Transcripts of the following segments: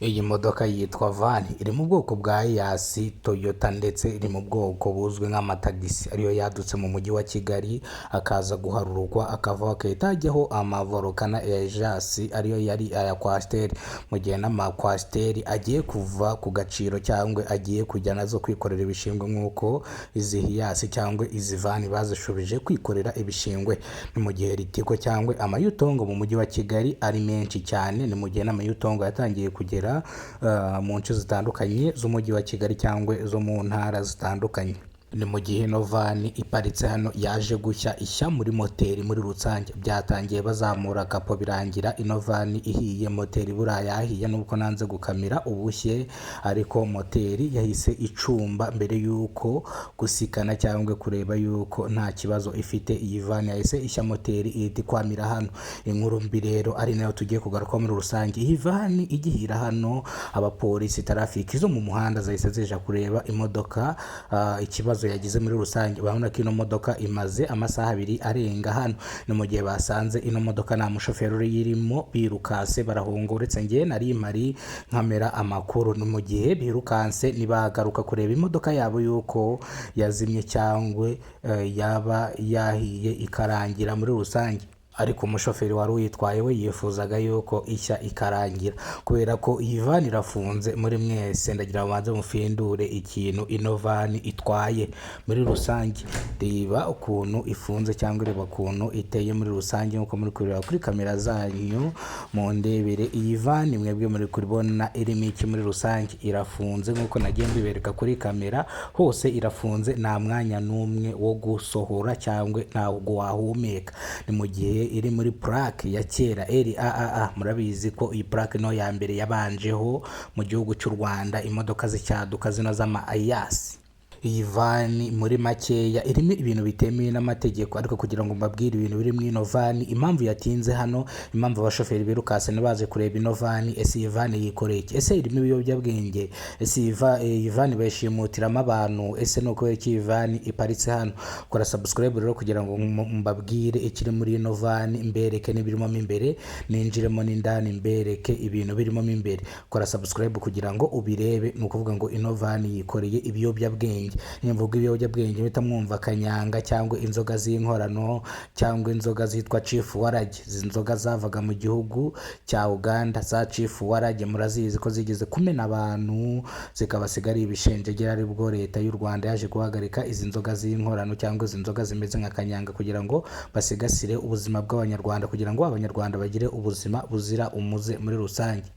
Iyi modoka yitwa van iri mu bwoko bwa yasi Toyota ndetse iri mu bwoko buzwi nk'amatagisi ariyo yadutse mu mujyi wa Kigali akaza guharurwa akavaho agahita hajyaho amavorokana ya jasi ariyo yari aya kwasiteri, mu gihe n'amakwasiteri agiye kuva ku gaciro cyangwa agiye kujya nazo kwikorera ibishingwe nk'uko izi hiyasi cyangwa izi vani bazishubije kwikorera ibishingwe. Ni mu gihe ritiko cyangwa amayutongo mu mujyi wa Kigali ari menshi cyane, ni mu gihe n'amayutongo yatangiye kugera mu nce zitandukanye z'umujyi wa Kigali cyangwa zo mu ntara zitandukanye. Ni mu gihe ino vani iparitse hano yaje gushya ishya muri moteri muri rusange, byatangiye bazamura kapo birangira ino vani ihiye, moteri buriya yahiye nubwo nanze gukamira ubushye, ariko moteri yahise icumba mbere y'uko gusikana cyangwa kureba y'uko nta kibazo ifite. Iyi vani yahise ishya moteri ihita ikwamira hano. Inkuru mbi rero ari nayo tugiye kugarukaho muri rusange. Iyi vani igihira hano, abapolisi tarafiki zo mu muhanda zahise zija kureba imodoka ikibazo yagize muri rusange. Urabona ko ino modoka imaze amasaha abiri arenga hano. Ni mu gihe basanze ino modoka nta mushoferi uriyirimo, birukase barahunga, uretse njye nari mari nkamera amakuru. Ni mu gihe birukanse ntibagaruka kureba imodoka yabo yuko yazimye cyangwa yaba yahiye ikarangira muri rusange, ariko umushoferi wari uyitwaye we yifuzaga yuko ishya ikarangira kubera ko iyi vani irafunze. Muri mwese ndagira mubanze mufindure ikintu ino vani itwaye muri rusange. Reba ukuntu ifunze cyangwa reba ukuntu iteye muri rusange nkuko muri kureba kuri kamera zanyu mu ndebere. Iyi vani mwebwe muri kuribona irimo iki muri rusange? Irafunze nkuko nagiye mbibereka kuri kamera, hose irafunze, nta mwanya n'umwe wo gusohora cyangwa ntabwo wahumeka. Ni mu gihe iri muri plaque ya kera RAAA. Murabizi ko iyi plaque no ya mbere yabanjeho mu gihugu cy'u Rwanda imodoka zicyaduka zino z'ama ayasi. Iyi vani muri makeya irimo ibintu bitemewe n'amategeko, ariko kugira ngo mbabwire ibintu biri muri ino vani, impamvu yatinze hano, impamvu abashoferi birukase ntibaze kureba ino vani, ese iyi vani yikoreye iki? Ese irimo ibiyobyabwenge? Ese iyi vani bayishimutiramo abantu? Ese ni ukubera iki iyi vani iparitse hano? Kora subscribe rero kugira ngo mbabwire ikiri muri ino vani, mbereke n'ibirimo mo imbere, ninjiremo n'indani mbereke ibintu birimo mo imbere. Kora subscribe kugira ngo ubirebe. Ni ukuvuga ngo ino vani yikoreye ibiyobyabwenge. Nimvuga ibiyobyabwenge bita mwumva kanyanga cyangwa inzoga z'inkorano cyangwa inzoga zitwa Chief Warage. Izi nzoga zavaga mu gihugu cya Uganda za Chief Warage, murazizi ko zigeze kumena abantu zikabasigara ibishenjegera, aribwo leta y'u Rwanda yaje guhagarika izi nzoga z'inkorano cyangwa izi nzoga zimeze nka kanyanga kugira ngo basigasire ubuzima bw'abanyarwanda, kugira ngo abanyarwanda bagire ubuzima buzira umuze muri rusange.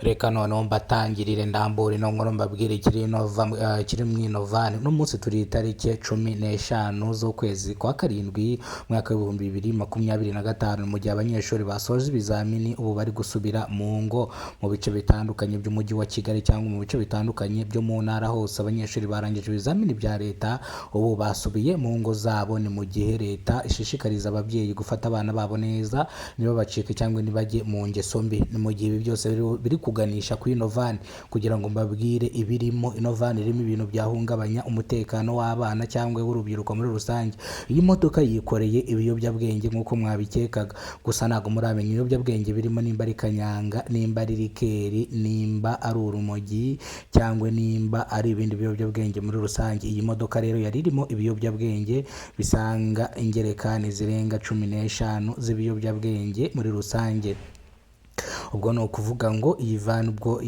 Reka noneho mbatangirire ndambura ino nkuru mbabwire ikiri mu ino vani. Uno munsi turi itariki 15 z'ukwezi kwa karindwi mwaka w'ibihumbi 2025, mu gihe abanyeshuri basoje ibizamini ubu bari gusubira mu ngo mu bice bitandukanye by'umujyi wa Kigali cyangwa mu bice bitandukanye byo mu ntara hose. Abanyeshuri barangije ibizamini bya leta ubu basubiye mu ngo zabo. Ni mu gihe leta ishishikariza ababyeyi gufata abana babo neza, niba bacike cyangwa nibajye mu ngeso mbi. Ni mu gihe ibi byose biri kuganisha kuri ino vani kugira ngo mbabwire ibirimo. Ino vani irimo ibintu byahungabanya umutekano w'abana cyangwa w'urubyiruko muri rusange. Iyi modoka yikoreye ibiyobyabwenge nk'uko mwabikekaga, gusa ntabwo muramenya ibiyobyabwenge birimo, nimba ari kanyanga, nimba ari rikeri, nimba ari urumogi cyangwa nimba ari ibindi biyobyabwenge muri rusange. Iyi modoka rero yari irimo ibiyobyabwenge bisanga ingerekani zirenga 15 z'ibiyobyabwenge muri rusange. Ubwo ni ukuvuga ngo iyi vani ubwo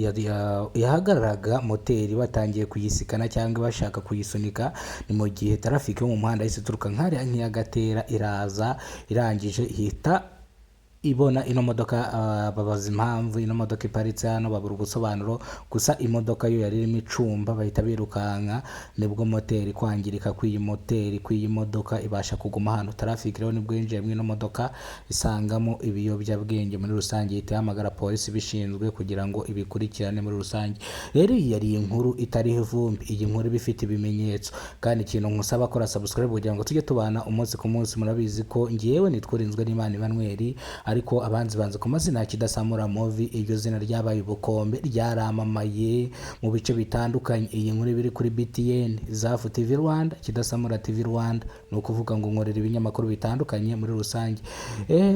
yahagararaga moteri batangiye kuyisikana cyangwa bashaka kuyisunika, ni mu gihe tarafiki yo mu muhanda yahise ituruka nk'ariya nk'iyagatera iraza, irangije ihita ibona ino modoka. Babaza impamvu ino modoka iparitse hano, babura ubusobanuro, gusa imodoka yo yari irimo icumba bahita birukanka, nibwo moteri kwangirika kw'iyi modoka ibasha kuguma hano. Traffic rero nibwo yinjiye mu ino modoka isangamo ibiyobyabwenge muri rusange, ihita ihamagara polisi bishinzwe kugira ngo ibikurikirane muri rusange. Rero iyi yari inkuru itariho ivumbi, iyi nkuru iba ifite ibimenyetso, kandi ikintu nkusaba kora subscribe kugira ngo tujye tubana umunsi ku munsi. Murabizi ko ngiyewe nitwurinzwe n'Imana Emmanuel, ariko abanzi banze ku mazina ya Kidasamura Movie. Iryo zina ryabaye ubukombe, ryaramamaye mu bice bitandukanye. Iyi nkuru biri kuri BTN, Zafu TV Rwanda, Kidasamura TV Rwanda, ni ukuvuga ngo nkorera ibinyamakuru bitandukanye muri rusange.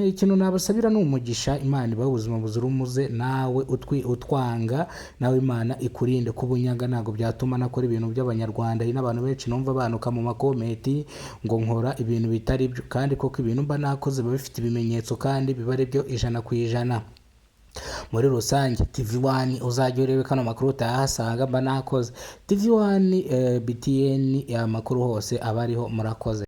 Ikintu nabasabira ni umugisha, Imana ibahe ubuzima buzira umuze, nawe utwanga nawe Imana ikurinde kubunyaga. Ntabwo byatuma nakora ibintu by'abanyarwanda. Hari n'abantu benshi numva banuka mu makomenti ngo nkora ibintu bitari byo, kandi koko ibintu mba nakoze biba bifite ibimenyetso kandi biba ari byo 100%. Muri rusange TV1 uzajya urebe kano makuru utayahasanga mba nakoze. TV1 BTN amakuru hose aba ariho. Murakoze.